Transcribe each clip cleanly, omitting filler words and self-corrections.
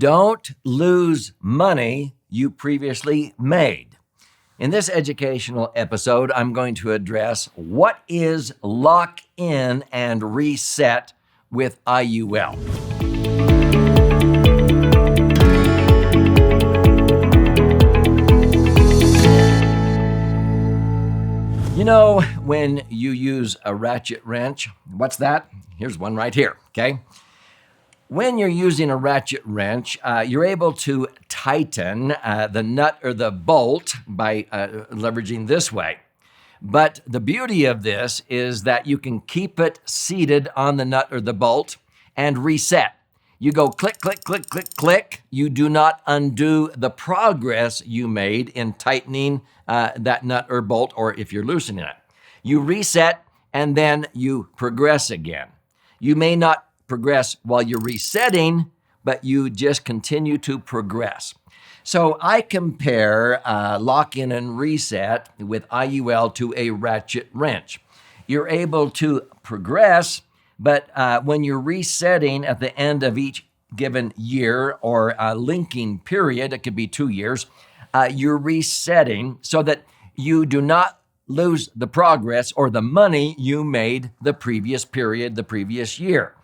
Don't lose money you previously made. In this educational episode, I'm going to address what is lock in and reset with IUL. You know, when you use a ratchet wrench, what's that? Here's one right here, okay? When you're using a ratchet wrench, you're able to tighten the nut or the bolt by leveraging this way. But the beauty of this is that you can keep it seated on the nut or the bolt and reset. You go click, click, click, click, click. You do not undo the progress you made in tightening that nut or bolt, or if you're loosening it. You reset and then you progress again. You may not progress while you're resetting, but you just continue to progress. So I compare lock in and reset with IUL to a ratchet wrench. You're able to progress, but when you're resetting at the end of each given year or a linking period, it could be 2 years, you're resetting so that you do not lose the progress or the money you made the previous period, the previous year.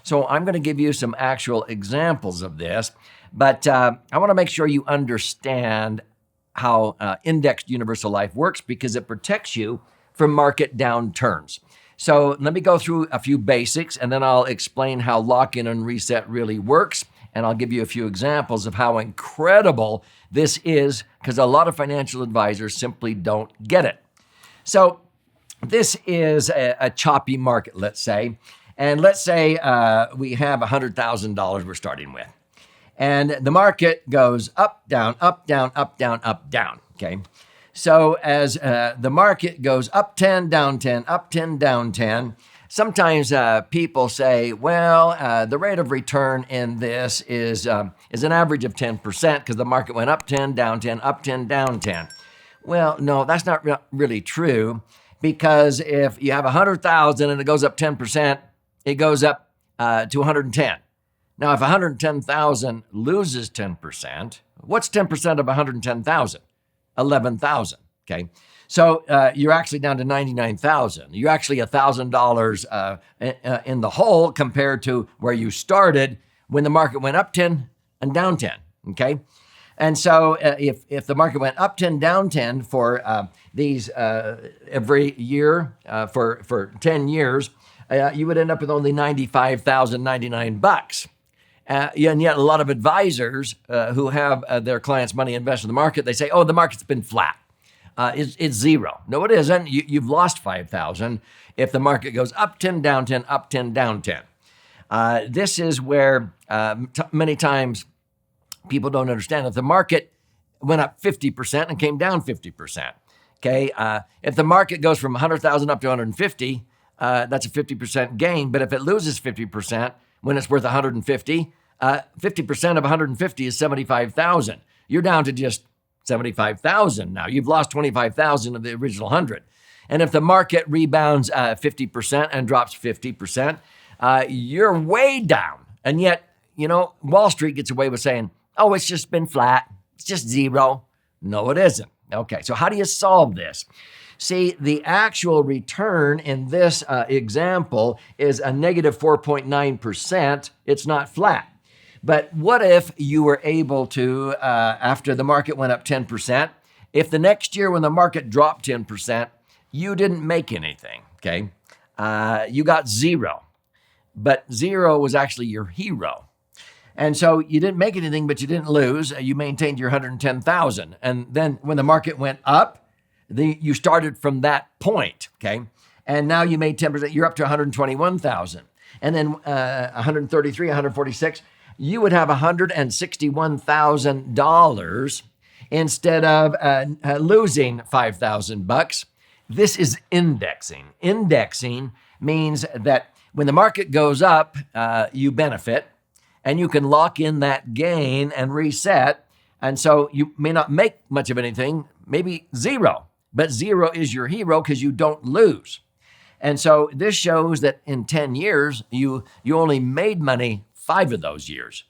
So I'm going to give you some actual examples of this, but I want to make sure you understand how indexed universal life works because it protects you from market downturns. So let me go through a few basics and then I'll explain how lock-in and reset really works. And I'll give you a few examples of how incredible this is because a lot of financial advisors simply don't get it. So this is a choppy market, let's say. And let's say we have $100,000 we're starting with. And the market goes up, down, up, down, up, down, up, down, okay? So as the market goes up 10, down 10, up 10, down 10, sometimes people say, well, the rate of return in this is an average of 10% because the market went up 10, down 10, up 10, down 10. Well, no, that's not really true because if you have 100,000 and it goes up 10%, it goes up to 110. Now, if 110,000 loses 10%, what's 10% of 110,000? 11,000, okay? So you're actually down to 99,000. You're actually $1,000 in the hole compared to where you started when the market went up 10 and down 10, okay? And so if the market went up 10, down 10 for these every year for 10 years, you would end up with only $95,099. And yet a lot of advisors who have their clients' money invested in the market, they say, oh, the market's been flat. It's zero. No, it isn't. You've lost 5,000 if the market goes up 10, down 10, up 10, down 10. This is where many times people don't understand. If the market went up 50% and came down 50%, okay? If the market goes from 100,000 up to 150, that's a 50% gain. But if it loses 50%, when it's worth 150, 50% of 150 is 75,000. You're down to just 75,000 now. You've lost 25,000 of the original 100. And if the market rebounds 50% and drops 50%, you're way down. And yet, you know, Wall Street gets away with saying, oh, it's just been flat. It's just zero. No, it isn't. Okay, so how do you solve this? See, the actual return in this example is a negative 4.9%. It's not flat. But what if you were able to, after the market went up 10%, if the next year when the market dropped 10%, you didn't make anything, okay? You got zero. But zero was actually your hero. And so you didn't make anything, but you didn't lose. You maintained your 110,000. And then when the market went up, you started from that point, okay? And now you made 10%, you're up to 121,000. And then 133, 146, you would have $161,000 instead of losing $5,000. This is indexing. Indexing means that when the market goes up, you benefit and you can lock in that gain and reset. And so you may not make much of anything, maybe zero, but zero is your hero because you don't lose. And so this shows that in 10 years, you only made money 5 of those years.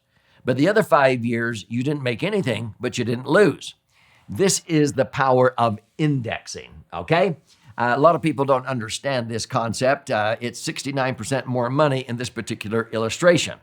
But the other 5 years, you didn't make anything, but you didn't lose. This is the power of indexing, okay? A lot of people don't understand this concept. It's 69% more money in this particular illustration.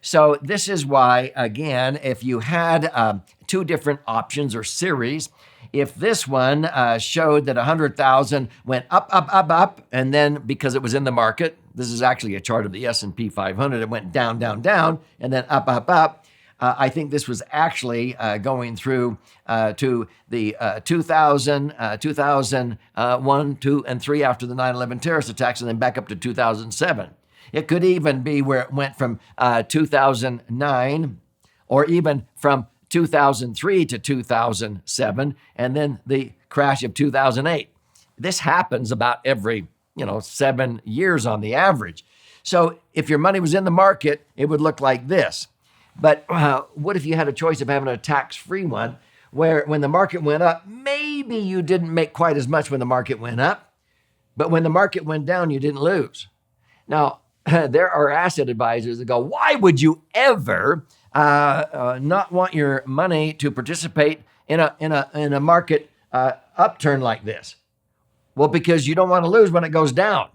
So this is why, again, if you had two different options or series, if this one showed that 100,000 went up, and then because it was in the market, this is actually a chart of the S&P 500, it went down, and then up. I think this was actually going through to the 2000, 2001, 2, and 3 after the 9/11 terrorist attacks, and then back up to 2007. It could even be where it went from 2009 or even from 2003 to 2007, and then the crash of 2008. This happens about every 7 years on the average. So if your money was in the market, it would look like this. But what if you had a choice of having a tax-free one where when the market went up, maybe you didn't make quite as much when the market went up, but when the market went down, you didn't lose. Now, there are asset advisors that go, why would you ever not want your money to participate in a market upturn like this? Well, because you don't want to lose when it goes down.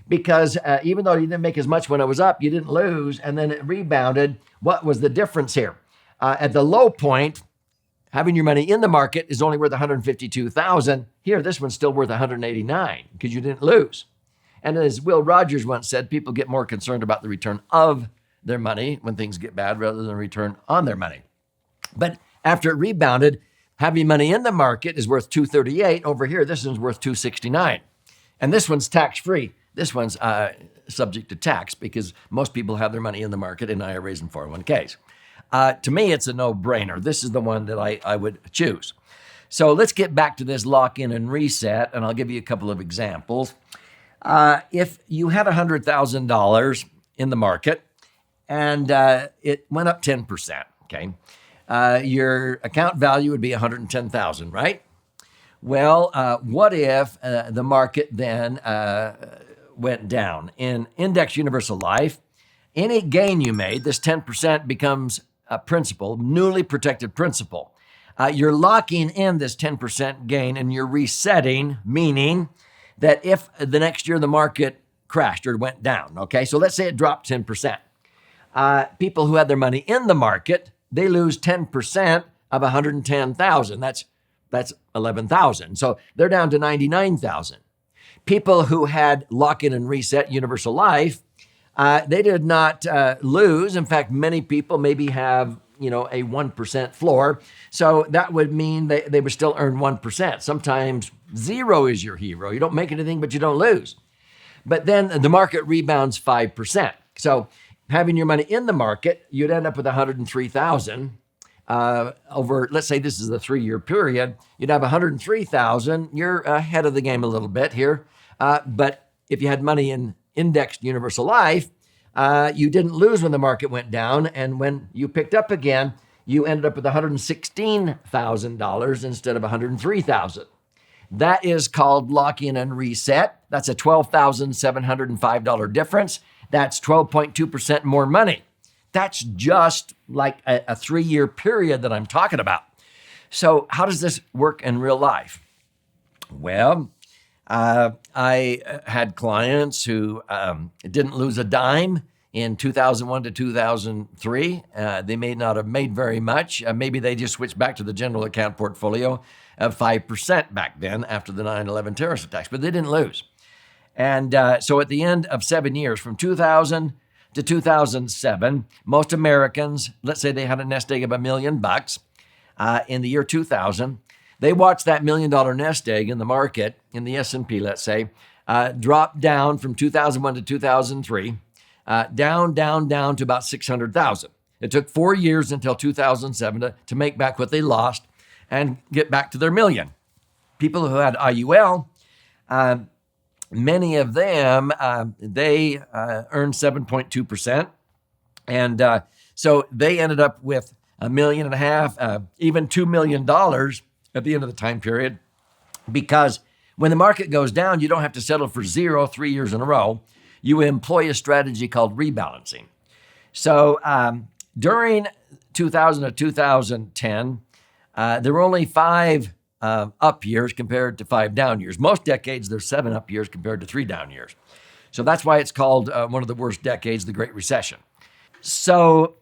Because even though you didn't make as much when it was up, you didn't lose, and then it rebounded. What was the difference here? At the low point, having your money in the market is only worth $152,000. Here, this one's still worth $189 because you didn't lose. And as Will Rogers once said, people get more concerned about the return of their money when things get bad rather than the return on their money. But after it rebounded, having money in the market is worth $238. Over here, this one's worth $269. And this one's tax-free. This one's subject to tax because most people have their money in the market in IRAs and 401ks. To me, it's a no-brainer. This is the one that I would choose. So let's get back to this lock-in and reset, and I'll give you a couple of examples. If you had $100,000 in the market and it went up 10%, okay, your account value would be $110,000, right? Well, what if the market then went down? In Index Universal Life, any gain you made, this 10% becomes a principal, newly protected principal. You're locking in this 10% gain and you're resetting, meaning that if the next year the market crashed or went down, okay, so let's say it dropped 10%. People who had their money in the market, they lose 10% of 110,000. That's 11,000. So they're down to 99,000. People who had lock-in and reset Universal Life, they did not lose. In fact, many people maybe have a 1% floor. So that would mean they would still earn 1%. Sometimes zero is your hero. You don't make anything, but you don't lose. But then the market rebounds 5%. So having your money in the market, you'd end up with 103,000 over, let's say this is a 3-year period. You'd have 103,000. You're ahead of the game a little bit here. But if you had money in indexed Universal Life, you didn't lose when the market went down. And when you picked up again, you ended up with $116,000 instead of $103,000. That is called lock-in and reset. That's a $12,705 difference. That's 12.2% more money. That's just like a 3-year period that I'm talking about. So how does this work in real life? Well, I had clients who didn't lose a dime in 2001 to 2003. They may not have made very much. Maybe they just switched back to the general account portfolio of 5% back then after the 9/11 terrorist attacks, but they didn't lose. And so at the end of 7 years, from 2000 to 2007, most Americans, let's say they had a nest egg of $1 million in the year 2000, they watched that $1 million nest egg in the market, in the S&P, let's say, drop down from 2001 to 2003, down to about 600,000. It took 4 years until 2007 to make back what they lost and get back to their million. People who had IUL, many of them, they earned 7.2%. And so they ended up with $1.5 million, even $2 million at the end of the time period, because when the market goes down, you don't have to settle for 0 3 years in a row. You employ a strategy called rebalancing. So During 2000 to 2010, there were only 5 up years compared to 5 down years. Most decades, there's 7 up years compared to 3 down years. So that's why it's called one of the worst decades, the Great Recession. So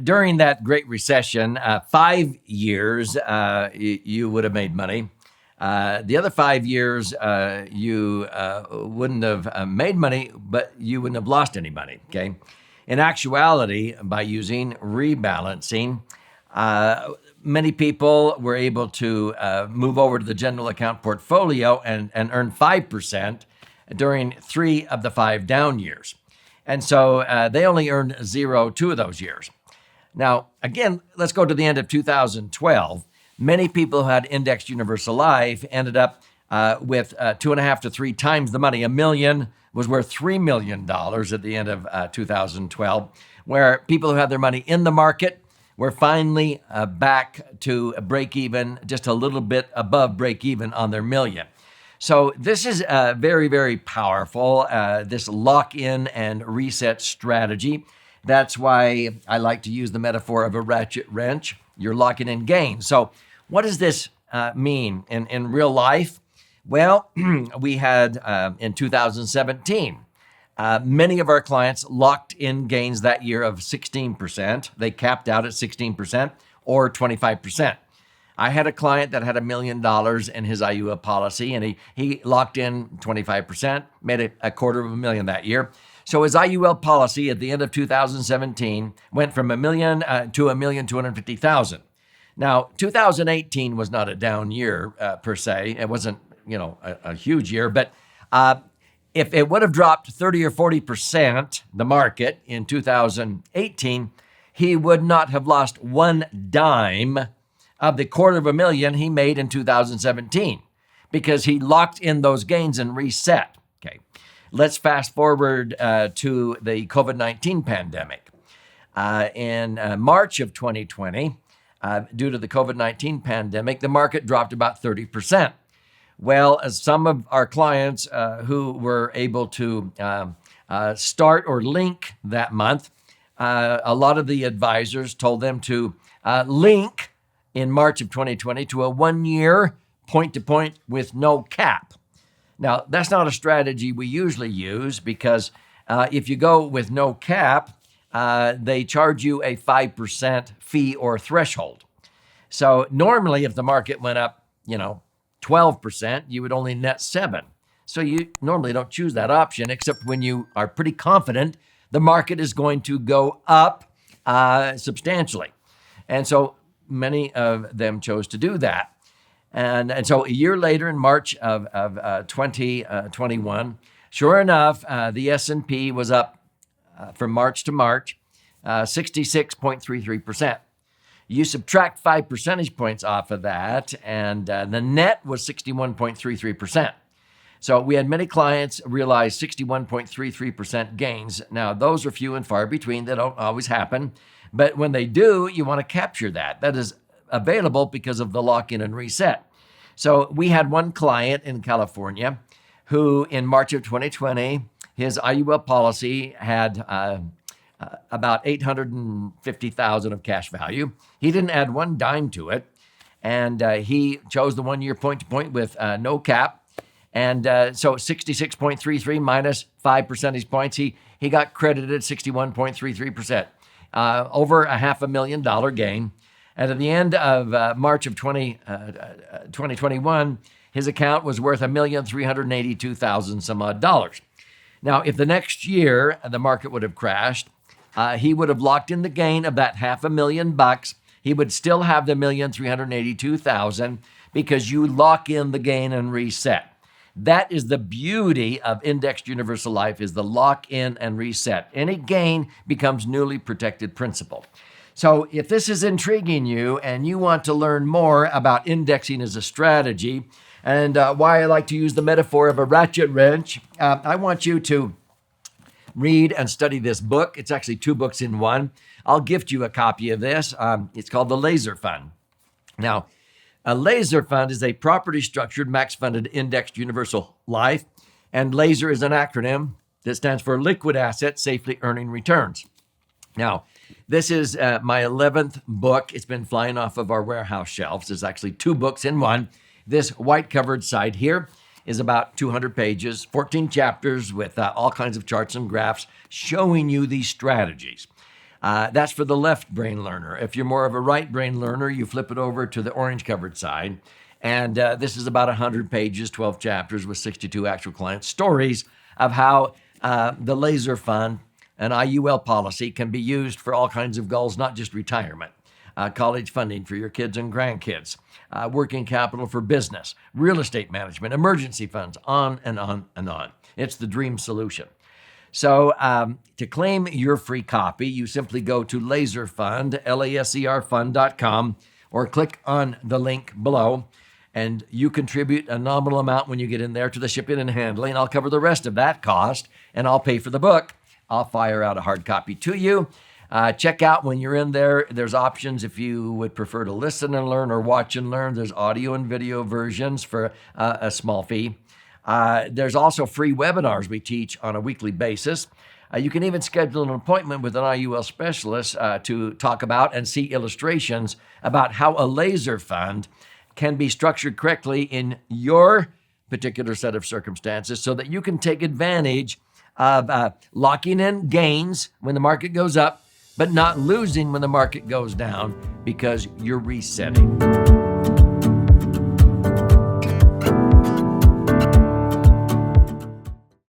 during that Great Recession, 5 years, you would have made money. The other 5 years, you wouldn't have made money, but you wouldn't have lost any money, okay? In actuality, by using rebalancing, many people were able to move over to the general account portfolio and earn 5% during 3 of the 5 down years. And so they only earned 0 2 of those years. Now, again, let's go to the end of 2012. Many people who had indexed universal life ended up with 2.5 to 3 times the money. $1 million was worth $3 million at the end of 2012, where people who had their money in the market were finally back to break even, just a little bit above break even on their million. So this is very, very powerful, this lock-in and reset strategy. That's why I like to use the metaphor of a ratchet wrench. You're locking in gains. So what does this mean in real life? Well, we had in 2017, many of our clients locked in gains that year of 16%. They capped out at 16% or 25%. I had a client that had $1 million in his IUL policy, and he locked in 25%, made a $250,000 that year. So his IUL policy at the end of 2017 went from $1 million to $1,250,000. Now, 2018 was not a down year per se. It wasn't, a huge year, but if it would have dropped 30 or 40%, the market in 2018, he would not have lost one dime of the $250,000 he made in 2017 because he locked in those gains and reset. Okay, let's fast forward to the COVID-19 pandemic. In March of 2020, due to the COVID-19 pandemic, the market dropped about 30%. Well, as some of our clients who were able to start or link that month, a lot of the advisors told them to link in March of 2020 to a 1-year point-to-point with no cap. Now, that's not a strategy we usually use because if you go with no cap, they charge you a 5% fee or threshold. So normally if the market went up, 12%, you would only net 7. So you normally don't choose that option except when you are pretty confident the market is going to go up substantially. And so many of them chose to do that. And so a year later in March of 2021, sure enough, the S&P was up from March to March, 66.33%. You subtract 5 percentage points off of that, and the net was 61.33%. So we had many clients realize 61.33% gains. Now, those are few and far between. They don't always happen. But when they do, you want to capture that. That is available because of the lock-in and reset. So we had one client in California who in March of 2020, his IUL policy had about $850,000 of cash value. He didn't add one dime to it. And he chose the 1-year point-to-point with no cap. And so 66.33 minus 5 percentage points, he got credited 61.33%. Over a $500,000 gain. And at the end of March of 2021, his account was worth $1,382,000 some odd dollars. Now, if the next year the market would have crashed, he would have locked in the gain of that $500,000. He would still have the $1,382,000 because you lock in the gain and reset. That is the beauty of indexed universal life, is the lock in and reset. Any gain becomes newly protected principal. So if this is intriguing you and you want to learn more about indexing as a strategy and why I like to use the metaphor of a ratchet wrench, I want you to read and study this book. It's actually 2 books in one. I'll gift you a copy of this. It's called The Laser Fund. Now, a laser fund is a property structured, max funded indexed universal life. And laser is an acronym that stands for liquid asset safely earning returns. Now, This is my 11th book. It's been flying off of our warehouse shelves. There's actually 2 books in one. This white covered side here is about 200 pages, 14 chapters with all kinds of charts and graphs showing you these strategies. That's for the left brain learner. If you're more of a right brain learner, you flip it over to the orange covered side. And this is about 100 pages, 12 chapters with 62 actual client stories of how the laser fund, an IUL policy, can be used for all kinds of goals, not just retirement, college funding for your kids and grandkids, working capital for business, real estate management, emergency funds, on and on and on. It's the dream solution. So to claim your free copy, you simply go to laserfund, laserfund.com, or click on the link below, and you contribute a nominal amount when you get in there to the shipping and handling. I'll cover the rest of that cost, and I'll pay for the book. I'll fire out a hard copy to you. Check out when you're in there. There's options if you would prefer to listen and learn or watch and learn. There's audio and video versions for a small fee. There's also free webinars we teach on a weekly basis. You can even schedule an appointment with an IUL specialist to talk about and see illustrations about how a laser fund can be structured correctly in your particular set of circumstances so that you can take advantage of locking in gains when the market goes up, but not losing when the market goes down because you're resetting.